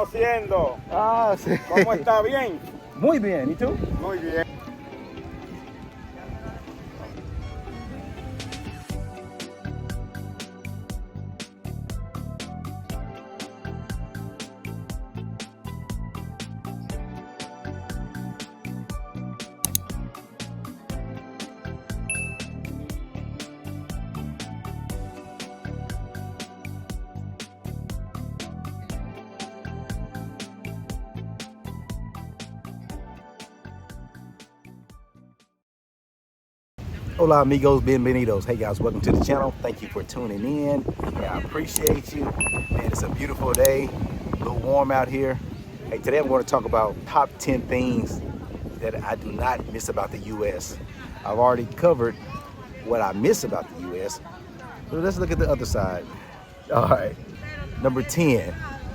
Haciendo. Ah, sí. ¿Cómo está? ¿Bien? Muy bien, ¿y tú? Muy bien. Hola amigos, bienvenidos. Hey guys, welcome to the channel. Thank you for tuning in. Yeah, I appreciate you. Man, it's a beautiful day. A little warm out here. Hey, today I'm going to talk about top 10 things that I do not miss about the U.S. I've already covered what I miss about the U.S. So let's look at the other side. All right, number 10.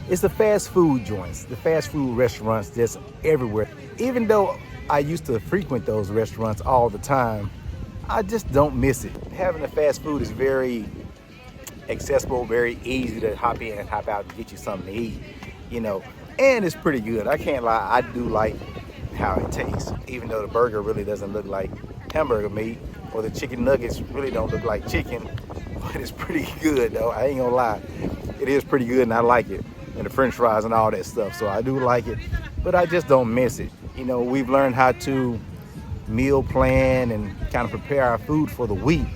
It's the fast food joints, the fast food restaurants that's everywhere. Even though I used to frequent those restaurants all the time, I just don't miss it. Having the fast food is very accessible, very easy to hop in and hop out and get you something to eat, you know, and it's pretty good. I can't lie, I do like how it tastes, even though the burger really doesn't look like hamburger meat, or the chicken nuggets really don't look like chicken, but it's pretty good though, I ain't gonna lie. It is pretty good and I like it, and the french fries and all that stuff, so I do like it, but I just don't miss it. You know, we've learned how to meal plan and kind of prepare our food for the week.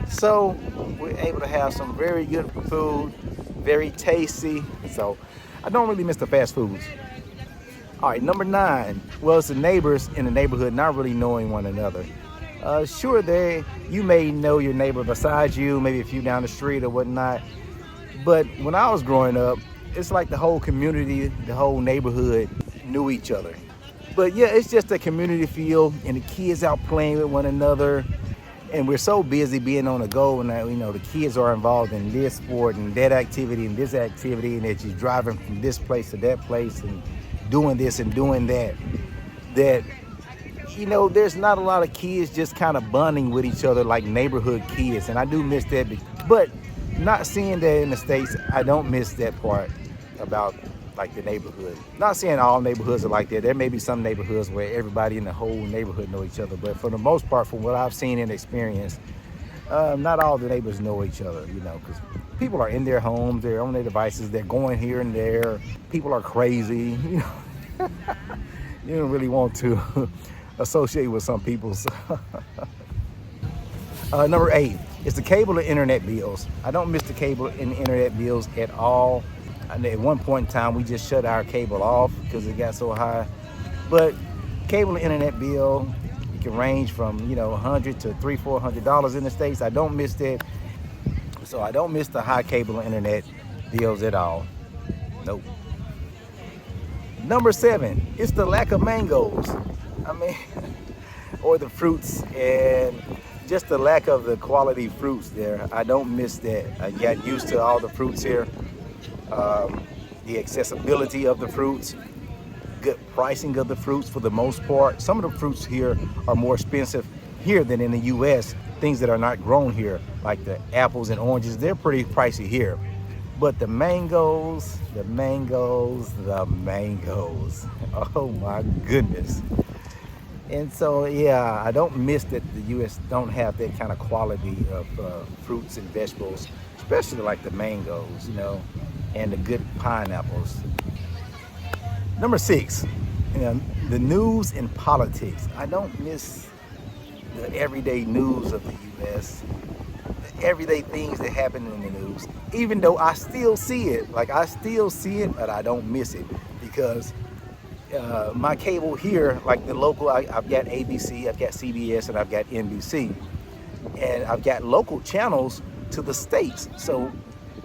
So we're able to have some very good food, very tasty. So I don't really miss the fast foods. All right, number 9. Well, it's the neighbors in the neighborhood not really knowing one another. Sure, you may know your neighbor beside you, maybe a few down the street or whatnot. But when I was growing up, it's like the whole community, the whole neighborhood knew each other. But yeah, it's just a community feel, and the kids out playing with one another, and we're so busy being on the go, and you know the kids are involved in this sport and that activity and this activity, and that you're driving from this place to that place and doing this and doing that. That you know, there's not a lot of kids just kind of bonding with each other like neighborhood kids, and I do miss that. But not seeing that in the States, I don't miss that part about like the neighborhood. Not saying all neighborhoods are like that. There may be some neighborhoods where everybody in the whole neighborhood know each other, but for the most part, from what I've seen and experienced, not all the neighbors know each other, you know, because people are in their homes, they're on their devices, they're going here and there. People are crazy, you know. You don't really want to associate with some people. So. Number 8, it's the cable and internet bills. I don't miss the cable and internet bills at all. And at one point in time, we just shut our cable off because it got so high. But cable and internet bill, it can range from, you know, $100 to $300-400 in the States. I don't miss that. So I don't miss the high cable and internet bills at all. Nope. Number 7, it's the lack of mangoes. I mean, or the fruits, and just the lack of the quality fruits there. I don't miss that. I got used to all the fruits here. The accessibility of the fruits, good pricing of the fruits for the most part. Some of the fruits here are more expensive here than in the U.S. Things that are not grown here, like the apples and oranges, they're pretty pricey here. But the mangoes, oh my goodness. And so, yeah, I don't miss that the U.S. don't have that kind of quality of fruits and vegetables, especially like the mangoes, you know, and the good pineapples. Number 6, you know, the news and politics. I don't miss the everyday news of the U.S., the everyday things that happen in the news, even though I still see it. Like, I still see it, but I don't miss it because my cable here, like the local, I've got ABC, I've got CBS, and I've got NBC. And I've got local channels to the States. So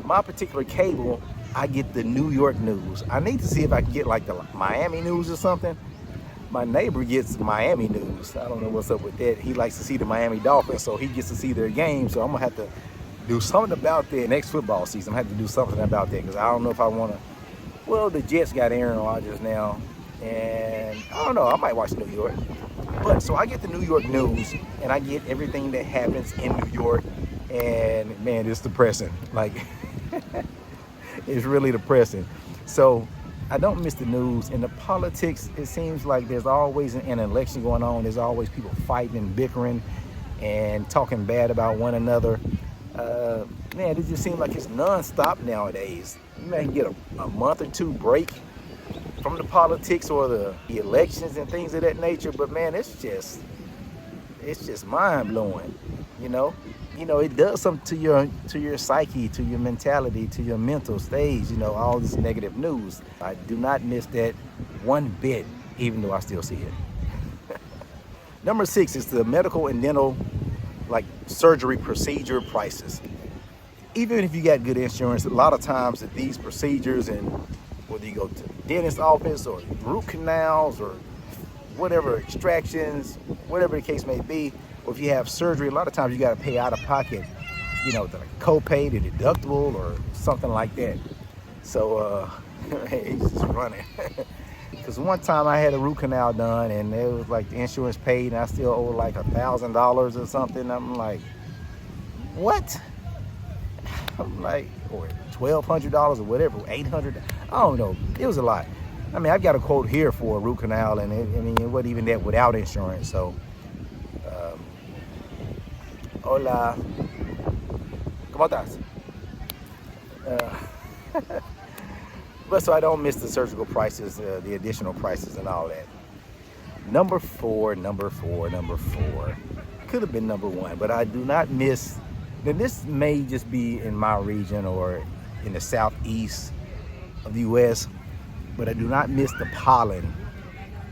my particular cable, I get the New York news. I need to see if I can get like the Miami news or something. My neighbor gets Miami news. I don't know what's up with that. He likes to see the Miami Dolphins, so he gets to see their games. So I'm gonna have to do something about that next football season. I'm gonna have to do something about that because I don't know if I wanna. Well, the Jets got Aaron Rodgers now, and I don't know, I might watch New York. But so I get the New York news and I get everything that happens in New York, and man, it's depressing. Like, it's really depressing. So I don't miss the news. In the politics, it seems like there's always an election going on. There's always people fighting and bickering and talking bad about one another. Man, it just seems like it's nonstop nowadays. You may get a month or two break from the politics or the elections and things of that nature, but man, it's just mind blowing. You know, it does something to your psyche, to your mentality, to your mental stage. All this negative news. I do not miss that one bit, even though I still see it. Number 6 is the medical and dental, like surgery procedure prices. Even if you got good insurance, a lot of times that these procedures, and whether you go to the dentist office or root canals or whatever, extractions, whatever the case may be, or if you have surgery, a lot of times you got to pay out of pocket, the copay, the deductible, or something like that. So he's just running. Because one time I had a root canal done, and it was like the insurance paid, and I still owe like $1,000 or something. I'm like, what? I'm like, or $1,200 or whatever, $800. I don't know. It was a lot. I mean, I've got a quote here for a root canal, and it wasn't even that without insurance. So, hola, ¿cómo estás? But so I don't miss the surgical prices, the additional prices, and all that. Number four. Could have been number 1, but I do not miss. Then this may just be in my region or in the southeast of the U.S., but I do not miss the pollen.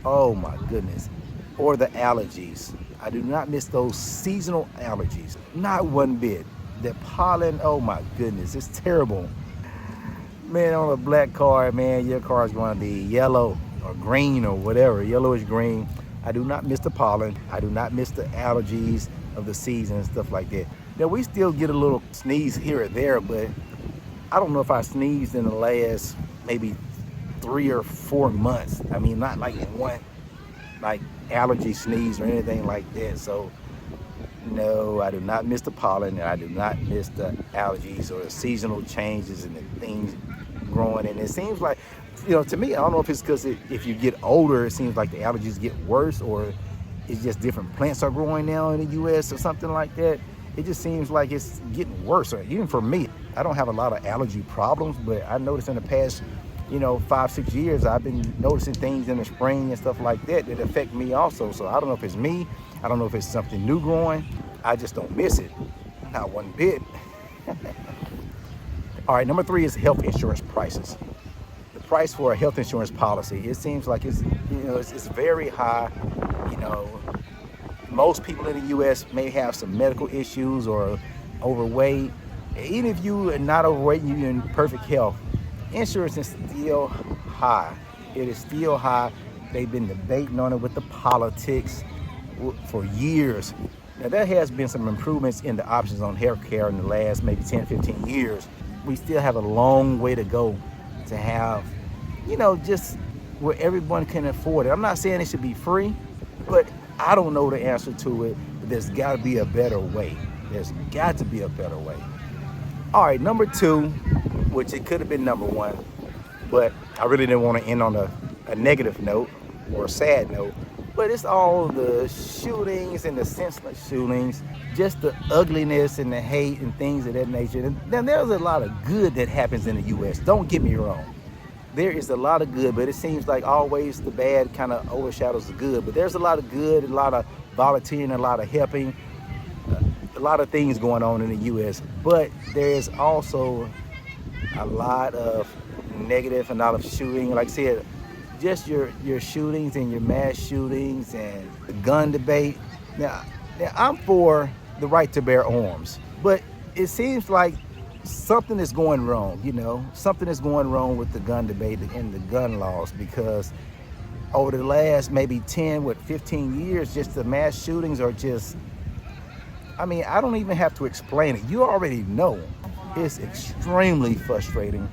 Oh my goodness. Or the allergies. I do not miss those seasonal allergies. Not one bit. The pollen, oh my goodness, it's terrible. Man, on a black car, man, your car is going to be yellow or green or whatever, yellowish green. I do not miss the pollen. I do not miss the allergies of the season and stuff like that. Now, we still get a little sneeze here or there, but I don't know if I sneezed in the last maybe 3 or 4 months. I mean, not like one like allergy sneeze or anything like that. So no, I do not miss the pollen, and I do not miss the allergies or the seasonal changes and the things growing. And it seems like, to me, I don't know if it's because if you get older, it seems like the allergies get worse, or it's just different plants are growing now in the U.S. or something like that. It just seems like it's getting worse. Even for me, I don't have a lot of allergy problems, but I noticed in the past 5-6 years, I've been noticing things in the spring and stuff like that affect me also. So I don't know if it's me. I don't know if it's something new growing. I just don't miss it. Not one bit. All right, number 3 is health insurance prices. The price for a health insurance policy, it seems like it's very high. Most people in the U.S. may have some medical issues or overweight. Even if you are not overweight, you're in perfect health, insurance is still high. It is still high. They've been debating on it with the politics for years. Now, there has been some improvements in the options on healthcare in the last maybe 10, 15 years. We still have a long way to go to have, just where everyone can afford it. I'm not saying it should be free, but I don't know the answer to it. But there's got to be a better way. There's got to be a better way. All right, number 2, which it could have been number 1, but I really didn't want to end on a negative note or a sad note. But it's all the shootings and the senseless shootings, just the ugliness and the hate and things of that nature. And then there's a lot of good that happens in the U.S. Don't get me wrong. There is a lot of good, but it seems like always the bad kind of overshadows the good. But there's a lot of good, a lot of volunteering, a lot of helping, a lot of things going on in the U.S. But there's also a lot of negative, a lot of shooting. Like I said, just your shootings and your mass shootings and the gun debate. Now I'm for the right to bear arms, but it seems like something is going wrong, something is going wrong with the gun debate and the gun laws, because over the last maybe 15 years, just the mass shootings are just, I don't even have to explain it. You already know. It's extremely frustrating,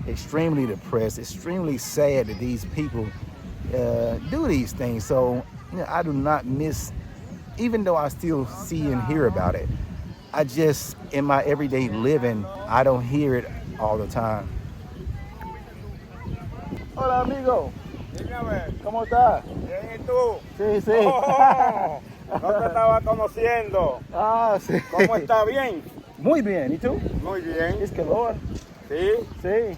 extremely depressed, extremely sad that these people do these things. So, I do not miss, even though I still see and hear about it, I just, in my everyday living, I don't hear it all the time. Hola, amigo. Dígame, ¿Cómo está? bien, ¿y tú? Sí, sí. Oh, no te estaba conociendo. Ah, sí. ¿Cómo está? ¿Bien? Muy bien. ¿Y tú? Muy bien. Es calor. ¿Sí? Sí.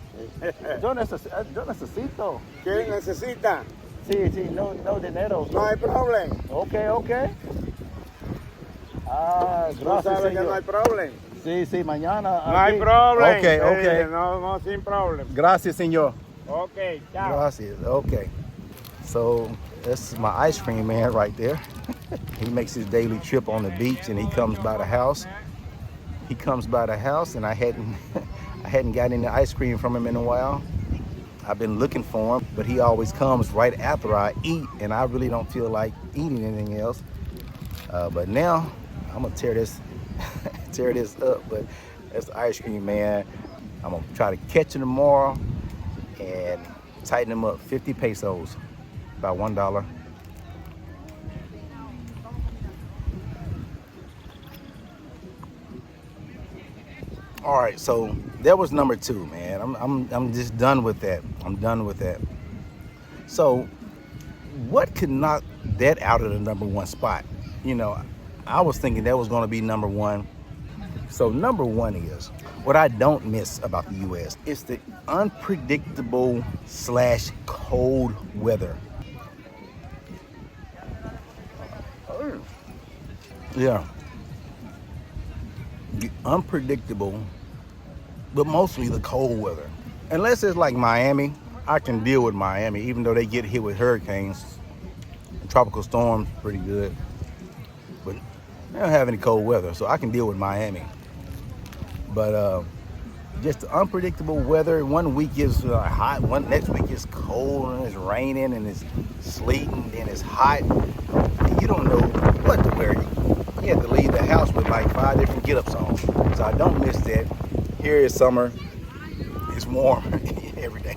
Yo necesito. ¿Qué necesita? Sí, sí, no dinero. No hay problema. Ok, ok. Ah, Tú gracias, sabes que no señor. hay problema. Sí, sí, mañana. No hay aquí. problema. Okay, Sí, okay. No, sin problema. Gracias, señor. Ok, chao. Gracias. Okay. So this is my ice cream man right there. He makes his daily trip on the beach and he comes by the house. He comes by the house and I hadn't I hadn't gotten any ice cream from him in a while. I've been looking for him, but he always comes right after I eat and I really don't feel like eating anything else. But now I'm gonna tear this tear this up, but that's the ice cream man. I'm gonna try to catch him tomorrow and tighten him up 50 pesos, about $1. All right, so that was number 2, man. I'm just done with that. I'm done with that. So what could knock that out of the number 1 spot? You know, I was thinking that was gonna be number 1. So number 1 is what I don't miss about the U.S. It's the unpredictable / cold weather. Yeah. The unpredictable, but mostly the cold weather. Unless it's like Miami, I can deal with Miami, even though they get hit with hurricanes, tropical storms, pretty good. But they don't have any cold weather, so I can deal with Miami. But just the unpredictable weather. One week is hot, one next week is cold, and it's raining, and it's sleeting, and it's hot. And you don't know what to wear. You have to leave the house with like 5 different get-ups on. So I don't miss that. Here is summer. It's warm every day.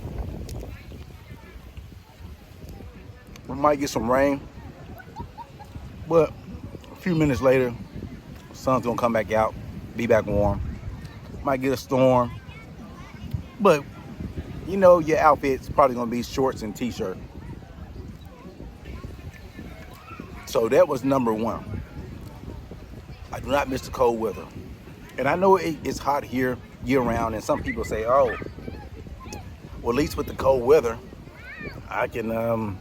We might get some rain, but a few minutes later, the sun's gonna come back out, be back warm. Might get a storm, but you know your outfit's probably gonna be shorts and t-shirt. So that was number 1. I do not miss the cold weather. And I know it's hot here year round, and some people say, oh, well, at least with the cold weather, I can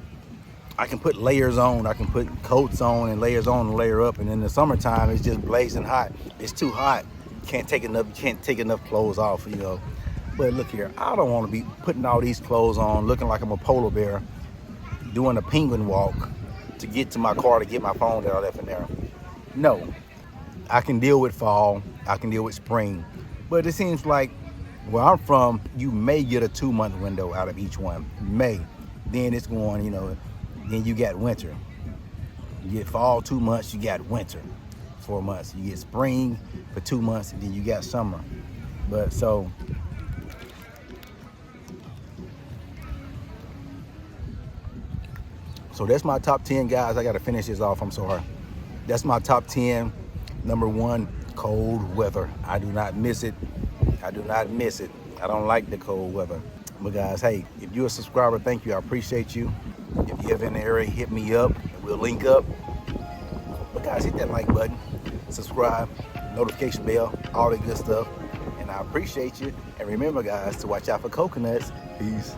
put layers on. I can put coats on and layers on and layer up. And in the summertime, it's just blazing hot. It's too hot. You can't take enough clothes off, you know. But look here, I don't want to be putting all these clothes on, looking like I'm a polar bear, doing a penguin walk to get to my car to get my phone that I left in there. No, I can deal with fall. I can deal with spring. But it seems like where I'm from, you may get a 2-month window out of each one. May. Then it's going, you know, then you got winter. You get fall 2 months, you got winter 4 months. You get spring for 2 months, and then you got summer. But so that's my top 10, guys. I got to finish this off. I'm sorry. That's my top 10. Number 1, cold weather. I do not miss it. I do not miss it. I don't like the cold weather. But guys, hey, if you're a subscriber, thank you. I appreciate you. If you have in the area, hit me up and we'll link up. But guys, hit that like button, subscribe, notification bell, all that good stuff. And I appreciate you. And remember, guys, to watch out for coconuts. Peace.